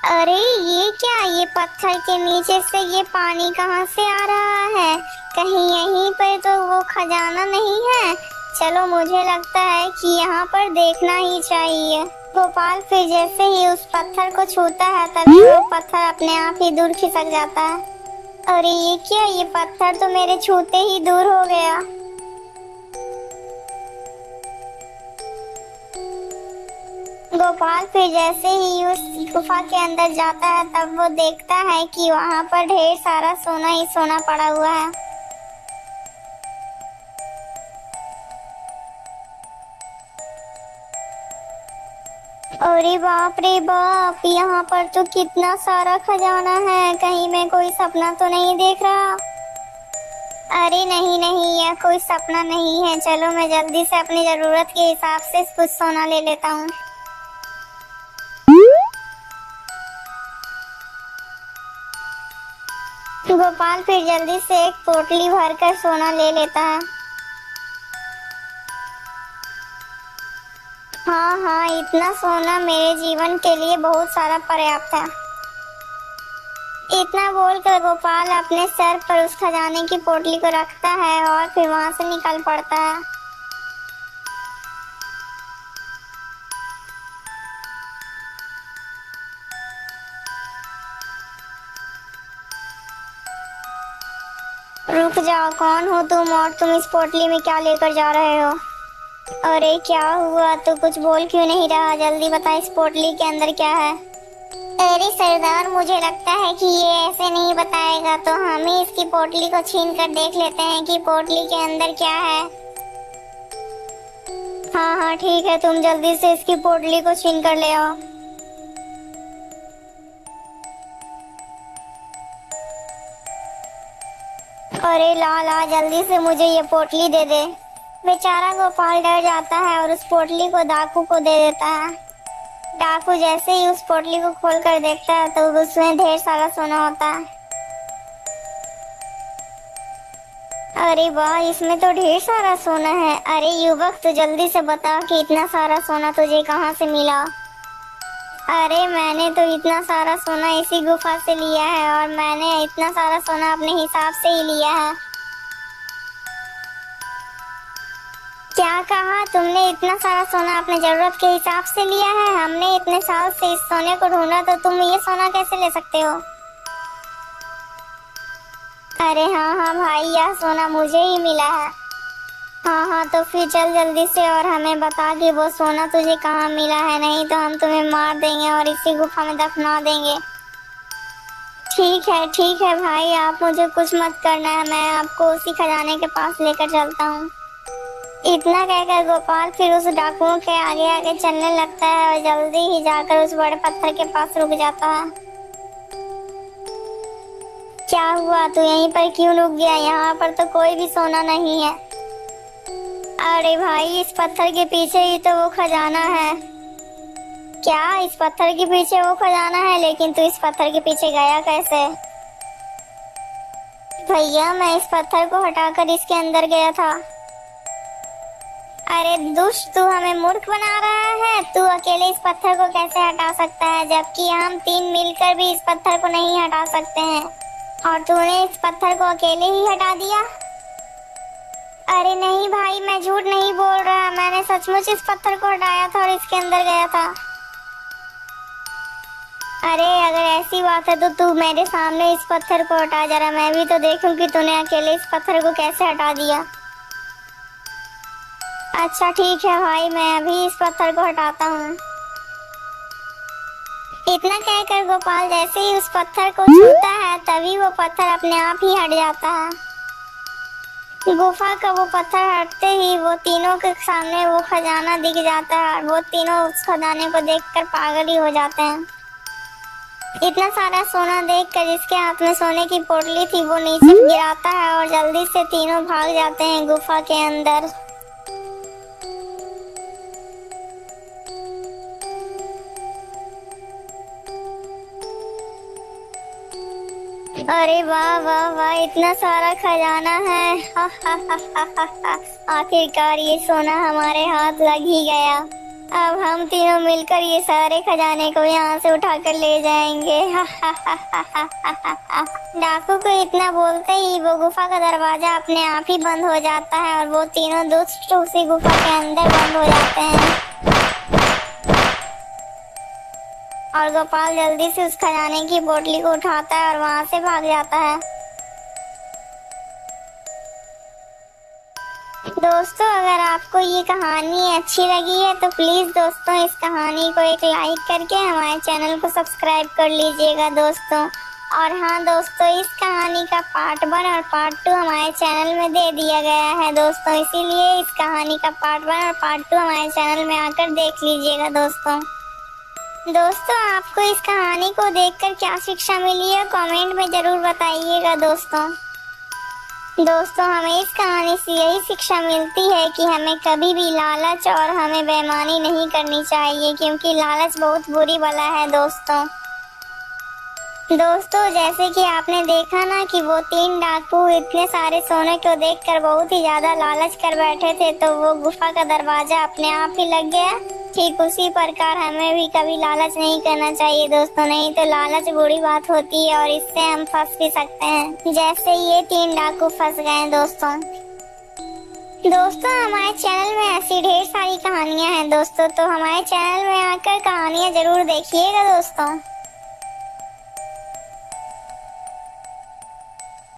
अरे ये क्या, ये पत्थर के नीचे से ये पानी कहाँ से आ रहा है? कहीं यहीं पे तो वो खजाना नहीं है? चलो, मुझे लगता है कि यहाँ पर देखना ही चाहिए। गोपाल फिर जैसे ही उस पत्थर को छूता है तभी वो पत्थर अपने आप ही दूर खिसक जाता है। अरे ये क्या, ये पत्थर तो मेरे छूते ही दूर हो गया। गोपाल फिर जैसे ही उस गुफा के अंदर जाता है तब वो देखता है कि वहां पर ढेर सारा सोना ही सोना पड़ा हुआ है। अरे बाप रे बाप, यहाँ पर तो कितना सारा खजाना है। कहीं मैं कोई सपना तो नहीं देख रहा? अरे नहीं नहीं, यह कोई सपना नहीं है। चलो, मैं जल्दी से अपनी जरूरत के हिसाब से कुछ सोना ले लेता हूँ। गोपाल फिर जल्दी से एक पोटली भरकर सोना ले लेता है। हाँ हाँ, इतना सोना मेरे जीवन के लिए बहुत सारा पर्याप्त है। इतना बोलकर गोपाल अपने सर पर उस खजाने की पोटली को रखता है और फिर वहां से निकल पड़ता है। रुक जाओ, कौन हो तुम और तुम इस पोटली में क्या लेकर जा रहे हो? अरे क्या हुआ, तू कुछ बोल क्यों नहीं रहा? जल्दी बता, इस पोटली के अंदर क्या है? अरे सरदार, मुझे लगता है कि ये ऐसे नहीं बताएगा, तो हम ही इसकी पोटली को छीन कर देख लेते हैं कि पोटली के अंदर क्या है। हाँ हाँ ठीक है, तुम जल्दी से इसकी पोटली को छीन कर ले आओ। अरे ला ला, जल्दी से मुझे ये पोटली दे दे। बेचारा गोपाल डर जाता है और उस पोटली को डाकू को दे देता है। डाकू जैसे ही उस पोटली को खोल कर देखता है तो उसमें ढेर सारा सोना होता है। अरे वाह, इसमें तो ढेर सारा सोना है। अरे युवक, तो जल्दी से बता कि इतना सारा सोना तुझे कहाँ से मिला? अरे मैंने तो इतना सारा सोना इसी गुफा से लिया है और मैंने इतना सारा सोना अपने हिसाब से ही लिया है। क्या कहा तुमने? इतना सारा सोना अपने जरूरत के हिसाब से लिया है? हमने इतने साल से इस सोने को ढूंढा, तो तुम ये सोना कैसे ले सकते हो? अरे हाँ हाँ भाई, यह सोना मुझे ही मिला है। हाँ हाँ, तो फिर चल जल्दी से और हमें बता कि वो सोना तुझे कहाँ मिला है, नहीं तो हम तुम्हें मार देंगे और इसी गुफा में दफना देंगे। ठीक है भाई, आप मुझे कुछ मत करना है, मैं आपको उसी खजाने के पास लेकर चलता हूँ। इतना कहकर गोपाल फिर उस डाकुओं के आगे आगे चलने लगता है और जल्दी ही जाकर उस बड़े पत्थर के पास रुक जाता है। क्या हुआ, तू यहीं पर क्यों रुक गया? यहाँ पर तो कोई भी सोना नहीं है। अरे भाई, इस पत्थर के पीछे ही तो वो खजाना है। क्या इस पत्थर के पीछे वो खजाना है? लेकिन तू इस पत्थर के पीछे गया कैसे? भैया, मैं इस पत्थर को हटाकर इसके अंदर गया था। अरे दुष्ट, तू हमें मूर्ख बना रहा है। तू अकेले इस पत्थर को कैसे हटा सकता है, जबकि हम तीन मिलकर भी इस पत्थर को नहीं हटा सकते हैं, और तूने इस पत्थर को अकेले ही हटा दिया। अरे नहीं भाई, मैं झूठ नहीं बोल रहा, मैंने सचमुच इस पत्थर को हटाया था और इसके अंदर गया था। अरे अगर ऐसी बात है तो तू मेरे सामने इस पत्थर को हटा, जरा मैं भी तो देखूं कि तूने अकेले इस पत्थर को कैसे हटा दिया। अच्छा ठीक है भाई, मैं अभी इस पत्थर को हटाता हूँ। इतना कहकर गोपाल जैसे ही उस पत्थर को छूता है तभी वो पत्थर अपने आप ही हट जाता है। गुफा का वो पत्थर हटते ही वो तीनों के सामने वो खजाना दिख जाता है और वो तीनों उस खजाने को देखकर पागल ही हो जाते हैं। इतना सारा सोना देखकर जिसके हाथ में सोने की पोटली थी वो नीचे गिराता है और जल्दी से तीनों भाग जाते हैं गुफा के अंदर। अरे वाह वाह वाह, इतना सारा खजाना है। हा हा हा हा हा हा। आखिरकार ये सोना हमारे हाथ लग ही गया। अब हम तीनों मिलकर ये सारे खजाने को यहाँ से उठाकर ले जाएंगे। डाकू को इतना बोलते ही वो गुफा का दरवाजा अपने आप ही बंद हो जाता है और वो तीनों दुष्ट उसी गुफा के अंदर बंद हो जाते हैं। और गोपाल जल्दी से उस खजाने की बोतली को उठाता है और वहां से भाग जाता है। दोस्तों, अगर आपको ये कहानी अच्छी लगी है तो प्लीज दोस्तों इस कहानी को एक लाइक करके हमारे चैनल को सब्सक्राइब कर लीजिएगा दोस्तों। और हाँ दोस्तों, इस कहानी का पार्ट 1 और पार्ट 2 हमारे चैनल में दे दिया गया है दोस्तों, इसीलिए इस कहानी का पार्ट 1 और पार्ट 2 हमारे चैनल में आकर देख लीजिएगा दोस्तों। दोस्तों, आपको इस कहानी को देखकर क्या शिक्षा मिली है कमेंट में जरूर बताइएगा दोस्तों। दोस्तों, हमें इस कहानी से यही शिक्षा मिलती है कि हमें कभी भी लालच और हमें बेईमानी नहीं करनी चाहिए, क्योंकि लालच बहुत बुरी बला है दोस्तों। दोस्तों, जैसे कि आपने देखा ना कि वो 3 डाकू इतने सारे सोने को देखकर बहुत ही ज्यादा लालच कर बैठे थे, तो वो गुफा का दरवाजा अपने आप ही लग गया। ठीक उसी प्रकार हमें भी कभी लालच नहीं करना चाहिए दोस्तों, नहीं तो लालच बुरी बात होती है और इससे हम फंस भी सकते हैं, जैसे ये 3 डाकू फंस गए दोस्तों। दोस्तों, हमारे चैनल में ऐसी ढेर सारी कहानियां हैं दोस्तों, तो हमारे चैनल में आकर कहानियां जरूर देखिएगा दोस्तों।